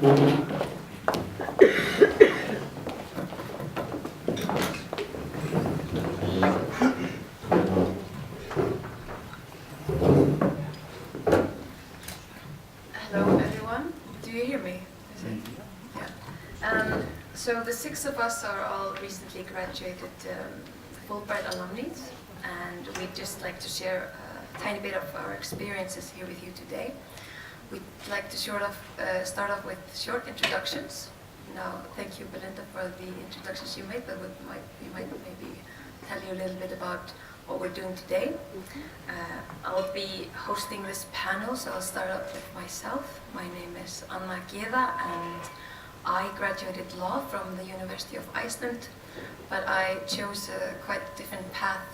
Hello everyone, do you hear me? Is it? Yeah. So the six of us are all recently graduated Fulbright alumni, and we'd just like to share a tiny bit of our experiences here with you today. We'd like to start off with short introductions. Now, thank you, Belinda, for the introductions you made, but we might maybe tell you a little bit about what we're doing today. I'll be hosting this panel, so I'll start off with myself. My name is Gyða, and I graduated law from the University of Iceland, but I chose a quite different path,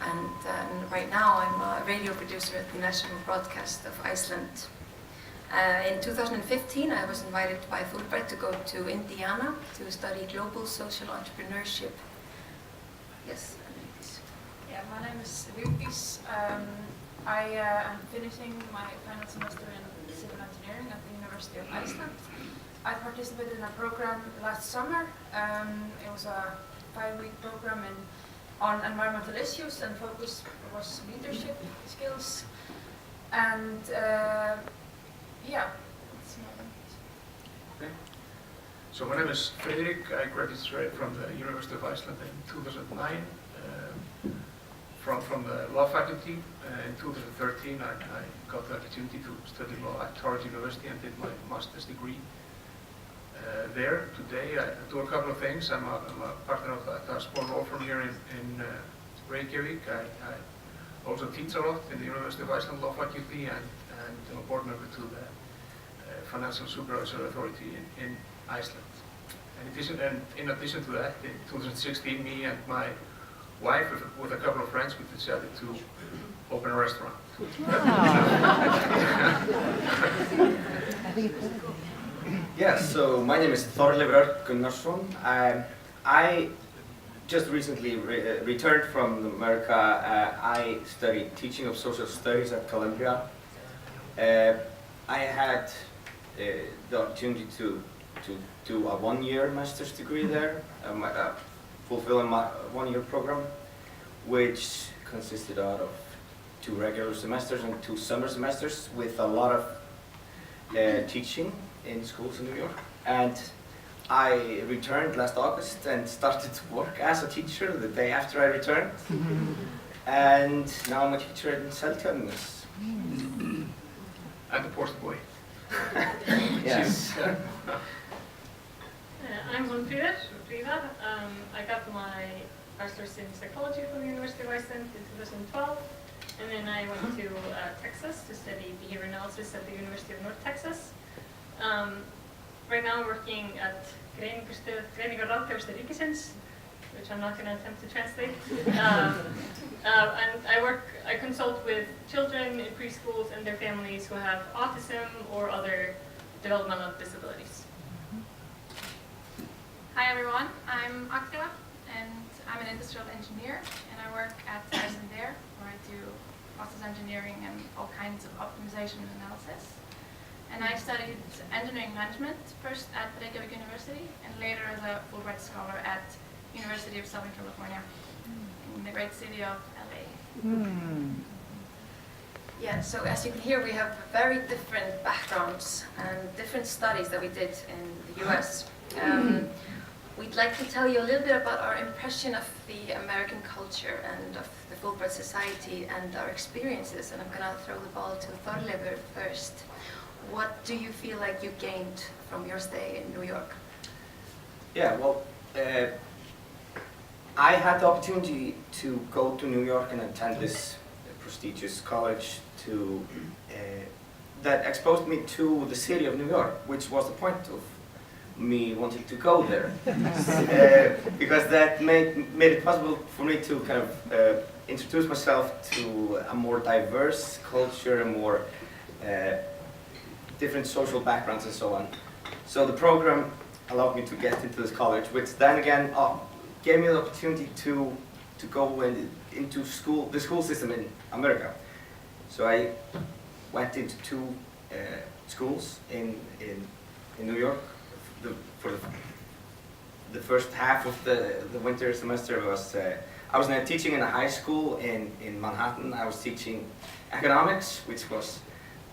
and right now I'm a radio producer at the National Broadcast of Iceland. In 2015, I was invited by Fulbright to go to Indiana to study global social entrepreneurship. Yes. Yeah, my name is Vigdís. I am finishing my final semester in civil engineering at the University of Iceland. I participated in a program last summer. It was a 5-week program on environmental issues, and focus was leadership skills. And yeah, that's my Okay. So my name is Friðrik. I graduated from the University of Iceland in 2009 from the law faculty. In 2013, I got the opportunity to study law at Harvard University and did my master's degree there. Today, I do a couple of things. I'm a partner of a small law firm here in Reykjavik. I also teach a lot in the University of Iceland Law Faculty, and I'm a board member to the Financial Supervisory Authority in Iceland. In addition to that, in 2016, me and my wife, with a couple of friends, we decided to open a restaurant. Yes, so my name is Þorleifur Gunnarsson. I just recently returned from America. I studied teaching of social studies at Columbia. I had the opportunity to do a 1-year master's degree there, fulfill a 1-year program, which consisted out of 2 regular semesters and 2 summer semesters with a lot of teaching in schools in New York. And I returned last August and started to work as a teacher the day after I returned. And now I'm a teacher in Seltjarnarnes. And the post boy. Yes. I'm Hólmfríður. I got my bachelor's in psychology from the University of Iceland in 2012, and then I went to Texas to study behavior analysis at the University of North Texas. Right now I'm working at Greiningarráðgjafarstöð ríkisins, which I'm not going to attempt to translate. And I consult with children in preschools and their families who have autism or other developmental disabilities. Hi everyone, I'm Agla, and I'm an industrial engineer, and I work at Icelandic, where I do process engineering and all kinds of optimization and analysis. And I studied engineering management, first at Reykjavik University, and later as a Fulbright scholar at University of Southern California, in the great city of LA. Yeah, so as you can hear, we have very different backgrounds and different studies that we did in the US. We'd like to tell you a little bit about our impression of the American culture and of the Fulbright Society and our experiences, and I'm going to throw the ball to Þorleifur first. What do you feel like you gained from your stay in New York? Yeah, well, I had the opportunity to go to New York and attend this prestigious college that exposed me to the city of New York, which was the point of me wanting to go there. Because that made it possible for me to kind of introduce myself to a more diverse culture, and more different social backgrounds and so on. So the program allowed me to get into this college, which then again gave me the opportunity to go into the school system in America. So I went into 2 schools in in New York. For the first half of the winter semester I was now teaching in a high school in Manhattan. I was teaching economics, which was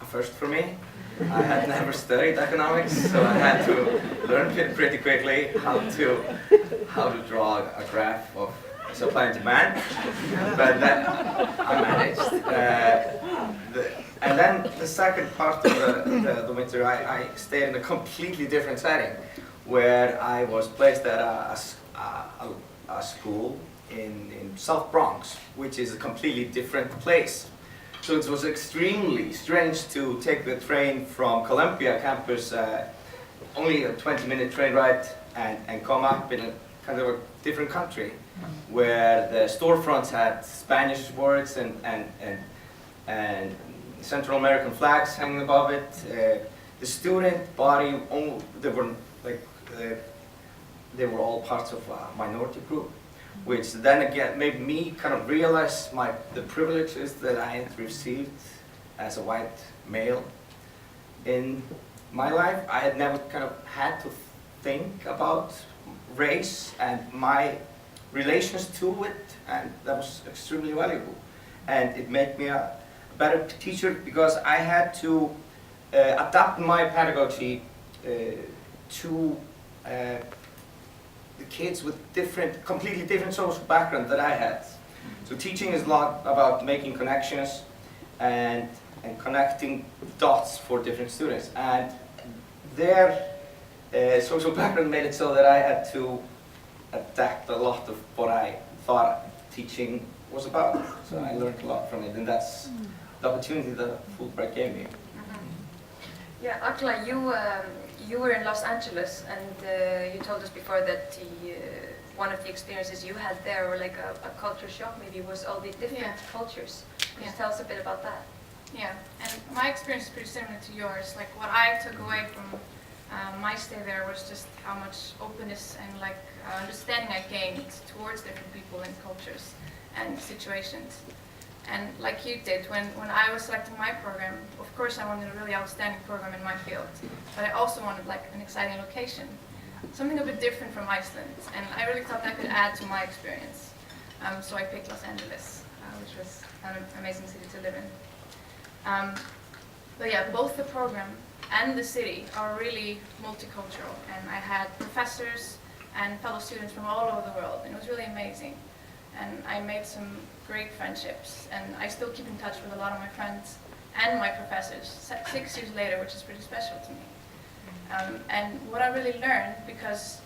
a first for me. I had never studied economics, so I had to learn pretty quickly how to draw a graph of supply and demand. But then I managed. And then the second part of the winter, I stayed in a completely different setting, where I was placed at a school in South Bronx, which is a completely different place. So it was extremely strange to take the train from Columbia campus, only a 20-minute train ride, and come up in a kind of a different country, where the storefronts had Spanish words and Central American flags hanging above it. The student body, they were all parts of a minority group, which then again made me kind of realize the privileges that I had received as a white male in my life. I had never kind of had to think about race and my relations to it, and that was extremely valuable. And it made me a better teacher because I had to adapt my pedagogy to the kids with completely different social background that I had. So teaching is a lot about making connections and connecting dots for different students. And their social background made it so that I had to adapt a lot of what I thought teaching was about. So I learned a lot from it, and that's the opportunity that Fulbright gave me. Yeah, Agla, you were in Los Angeles, and you told us before that one of the experiences you had there were like a culture shock. Maybe was all the different cultures. Can you tell us a bit about that? Yeah, and my experience is pretty similar to yours. Like what I took away from my stay there was just how much openness and understanding I gained towards different people and cultures and situations. And like you did, when I was selecting my program, of course I wanted a really outstanding program in my field, but I also wanted an exciting location, something a bit different from Iceland, and I really thought that could add to my experience. So I picked Los Angeles, which was an amazing city to live in. But yeah, both the program and the city are really multicultural, and I had professors and fellow students from all over the world, and it was really amazing. And I made some great friendships, and I still keep in touch with a lot of my friends and my professors 6 years later, which is pretty special to me. And what I really learned, because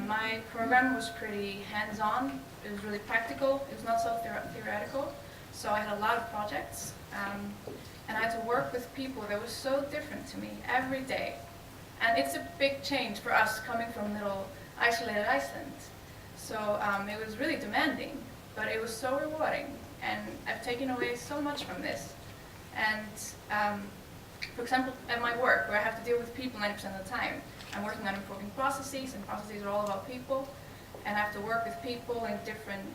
my program was pretty hands-on, it was really practical, it was not so theoretical, so I had a lot of projects, and I had to work with people that were so different to me every day. And it's a big change for us coming from little isolated Iceland. So it was really demanding, but it was so rewarding, and I've taken away so much from this. And for example, at my work, where I have to deal with people 90% of the time, I'm working on improving processes, and processes are all about people, and I have to work with people in different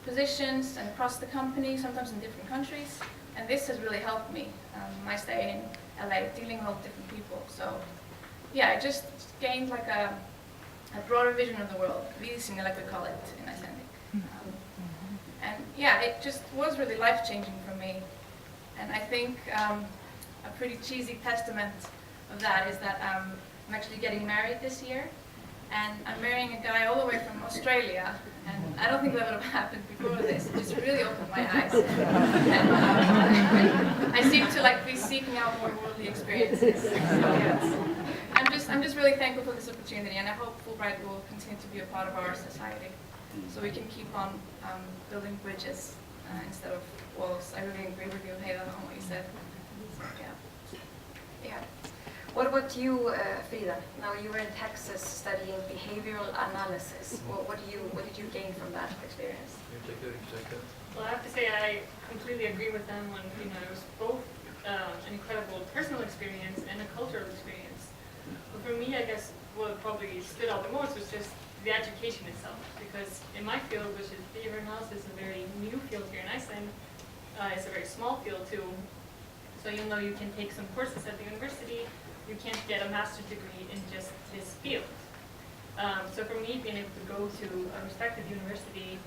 positions and across the company, sometimes in different countries, and this has really helped me. My stay in LA, dealing with all different people. So yeah, I just gained a broader vision of the world, Víðsýn, like we call it in Icelandic. And yeah, it just was really life-changing for me. And I think a pretty cheesy testament of that is that I'm actually getting married this year. And I'm marrying a guy all the way from Australia. And I don't think that would have happened before this. It just really opened my eyes. And I seem to be seeking out more worldly experiences. So, yeah. I'm just really thankful for this opportunity, and I hope Fulbright will continue to be a part of our society, so we can keep on building bridges instead of walls. I really agree with you, Gyða, on what you said. So, yeah. What about you, Friða? Now you were in Texas studying behavioral analysis. What did you gain from that experience? Well, I have to say I completely agree with them when it was both an incredible personal experience and a cultural experience. But for me, I guess what probably stood out the most was just the education itself, because in my field, which is behavior analysis, a very new field here in Iceland, it's a very small field too. So even though you can take some courses at the university, you can't get a master's degree in just this field. So for me, being able to go to a respected university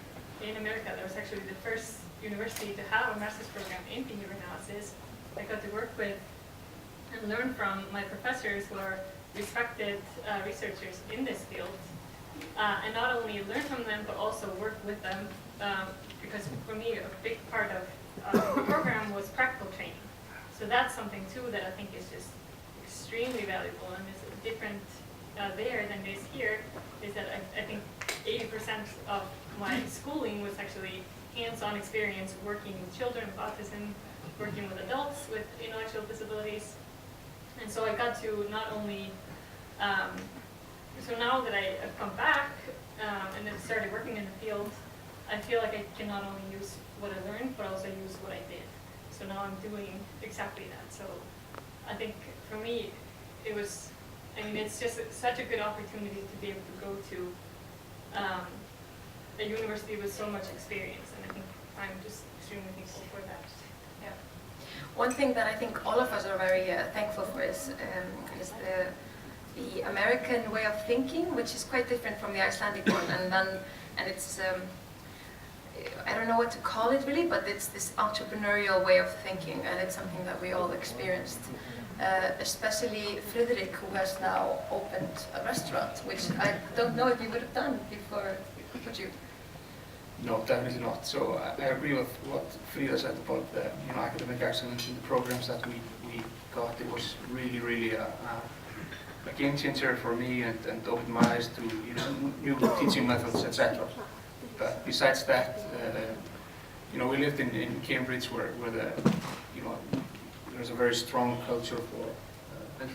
in America, that was actually the first university to have a master's program in behavior analysis, I got to work with and learn from my professors who are respected researchers in this field. And not only learn from them, but also work with them, because for me, a big part of the program was practical training. So that's something too that I think is just extremely valuable and is different there than it is here, is that I think 80% of my schooling was actually hands-on experience working with children with autism, working with adults with intellectual disabilities. And so I got to not only, so now that I have come back and then started working in the field, I feel like I can not only use what I learned, but also use what I did. So now I'm doing exactly that. So I think for me, it was, I mean, it's just such a good opportunity to be able to go to a university with so much experience. And I think I'm just extremely thankful for that. Yeah. One thing that I think all of us are very thankful for is the American way of thinking, which is quite different from the Icelandic one. And it's, I don't know what to call it really, but it's this entrepreneurial way of thinking, and it's something that we all experienced. Especially Friðrik, who has now opened a restaurant, which I don't know if you would have done before, would you? No, definitely not. So I agree with what Friða said about the academic excellence in the programs that we got. It was really a game changer for me and opened my eyes to new teaching methods, etc. But besides that, we lived in Cambridge where there's a very strong culture for